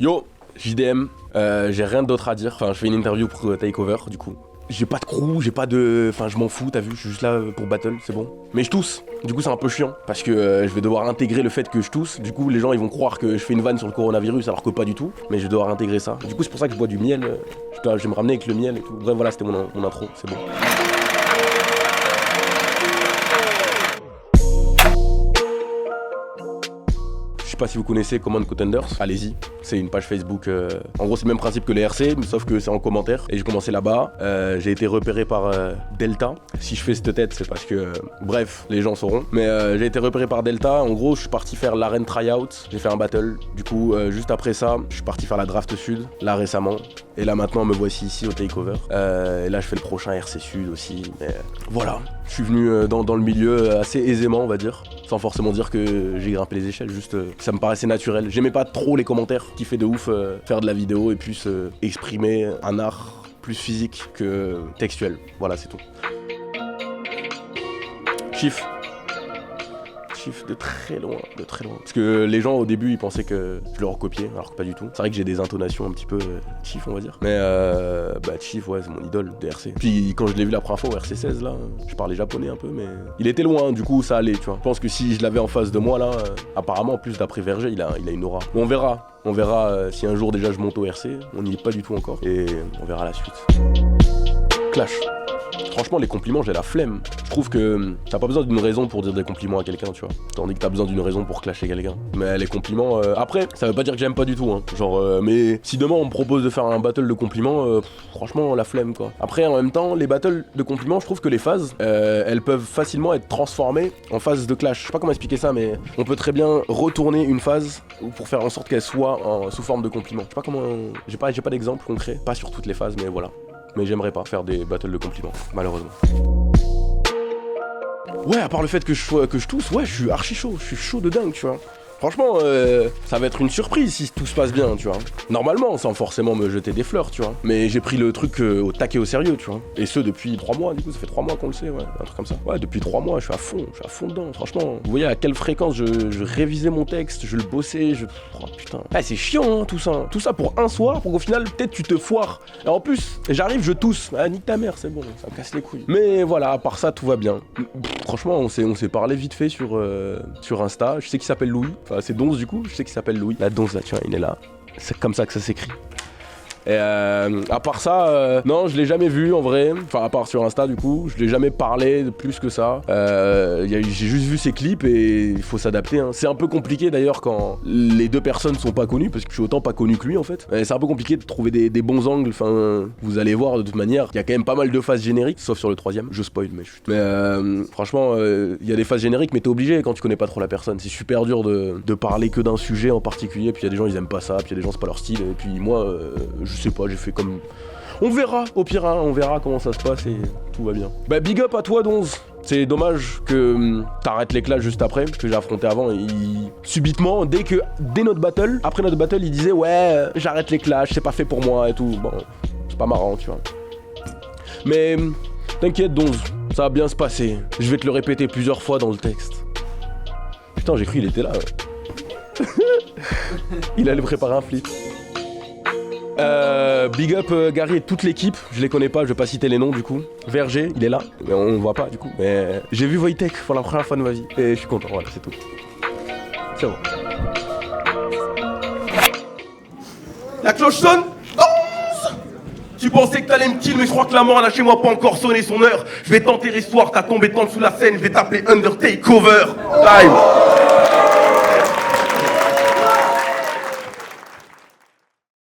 Yo, JDM, j'ai rien d'autre à dire. Enfin, je fais une interview pour Takeover, du coup. J'ai pas de crew, j'ai pas de... Enfin, je m'en fous, t'as vu, je suis juste là pour battle, c'est bon. Mais je tousse, du coup c'est un peu chiant, parce que je vais devoir intégrer le fait que je tousse. Du coup, les gens ils vont croire que je fais une vanne sur le coronavirus, alors que pas du tout. Mais je vais devoir intégrer ça. Du coup, c'est pour ça que je bois du miel. Je vais me ramener avec le miel et tout. Bref, voilà, c'était mon intro, c'est bon. Je sais pas si vous connaissez Command Contenders, allez-y, c'est une page Facebook, en gros c'est le même principe que les RC, sauf que c'est en commentaire, et j'ai commencé là-bas, j'ai été repéré par Delta, si je fais cette tête c'est parce que, bref, les gens sauront, mais j'ai été repéré par Delta, en gros je suis parti faire l'arène tryout, j'ai fait un battle, du coup juste après ça, je suis parti faire la draft sud, là récemment, et là maintenant me voici ici au Takeover, et là je fais le prochain RC Sud aussi, mais voilà, je suis venu dans le milieu assez aisément on va dire, sans forcément dire que j'ai grimpé les échelles, juste ça me paraissait naturel. J'aimais pas trop les commentaires, qui fait de ouf faire de la vidéo et plus exprimer un art plus physique que textuel. Voilà, c'est tout. Chief de très loin, de très loin. Parce que les gens au début ils pensaient que je leur recopiais, alors que pas du tout. C'est vrai que j'ai des intonations un petit peu Chief on va dire. Mais Chief ouais c'est mon idole de RC. Puis quand je l'ai vu la première fois au RC 16 là, je parlais japonais un peu mais il était loin du coup ça allait tu vois. Je pense que si je l'avais en face de moi là, apparemment en plus d'après Verger il a une aura. Bon, on verra si un jour déjà je monte au RC, on n'y est pas du tout encore. Et on verra la suite. Clash. Franchement, les compliments, j'ai la flemme. Je trouve que t'as pas besoin d'une raison pour dire des compliments à quelqu'un, tu vois. Tandis que t'as besoin d'une raison pour clasher quelqu'un. Mais les compliments, après, ça veut pas dire que j'aime pas du tout, hein. Genre, mais si demain on me propose de faire un battle de compliments, franchement, la flemme, quoi. Après, en même temps, les battles de compliments, je trouve que les phases, elles peuvent facilement être transformées en phases de clash. Je sais pas comment expliquer ça, mais on peut très bien retourner une phase pour faire en sorte qu'elle soit sous forme de compliments. Je sais pas comment... J'ai pas d'exemple concret, pas sur toutes les phases, mais voilà. Mais j'aimerais pas faire des battles de compliments, malheureusement. Ouais, à part le fait que je tousse, ouais, je suis archi chaud, je suis chaud de dingue, tu vois. Franchement, ça va être une surprise si tout se passe bien, tu vois. Normalement, sans forcément me jeter des fleurs, tu vois. Mais j'ai pris le truc au taquet au sérieux, tu vois. Et ce, depuis 3 mois, du coup, ça fait 3 mois qu'on le sait, ouais, un truc comme ça. Ouais, depuis 3 mois, je suis à fond dedans, franchement. Vous voyez à quelle fréquence je révisais mon texte, je le bossais, Oh putain. Ah, c'est chiant, hein, tout ça. Tout ça pour un soir, pour qu'au final, peut-être tu te foires. Et en plus, j'arrive, je tousse. Ah, nique ta mère, c'est bon, ça me casse les couilles. Mais voilà, à part ça, tout va bien. Franchement, on s'est parlé vite fait sur Insta. Je sais qu'il s'appelle Louis. Enfin, c'est Donze du coup, je sais qu'il s'appelle Louis. La Donze là, tu vois, il est là. C'est comme ça que ça s'écrit. Et à part ça, non, je l'ai jamais vu en vrai. Enfin, à part sur Insta du coup, je l'ai jamais parlé de plus que ça. J'ai juste vu ses clips et il faut s'adapter. Hein. C'est un peu compliqué d'ailleurs quand les deux personnes sont pas connues, parce que je suis autant pas connu que lui en fait. C'est un peu compliqué de trouver des bons angles. Enfin, vous allez voir de toute manière, il y a quand même pas mal de phases génériques, sauf sur le 3ème. Je spoil, mais chut. Mais franchement, il y a des phases génériques, mais t'es obligé quand tu connais pas trop la personne. C'est super dur de parler que d'un sujet en particulier. Puis il y a des gens ils aiment pas ça, puis il y a des gens c'est pas leur style. Et puis moi, je sais pas, j'ai fait comme... On verra, au pire, hein, on verra comment ça se passe et tout va bien. Bah big up à toi Donze. C'est dommage que t'arrêtes les clashs juste après, que j'ai affronté avant. Subitement, dès notre battle, après notre battle, il disait ouais, j'arrête les clashs, c'est pas fait pour moi et tout. Bon, c'est pas marrant, tu vois. Mais t'inquiète Donze, ça va bien se passer. Je vais te le répéter plusieurs fois dans le texte. Putain, j'ai cru qu'il était là. Ouais. Il allait préparer un flip. Big up Gary et toute l'équipe, je les connais pas, je vais pas citer les noms du coup. Verger, il est là, mais on le voit pas du coup. Mais j'ai vu Wojtek pour la première fois de ma vie et je suis content, voilà, c'est tout. C'est bon. La cloche sonne. Tu pensais que t'allais me kill, mais je crois que la mort n'a chez moi pas encore sonné son heure. Je vais t'enterrer ce soir, t'as tombé tant sous la scène, je vais t'appeler Undertakeover. Time.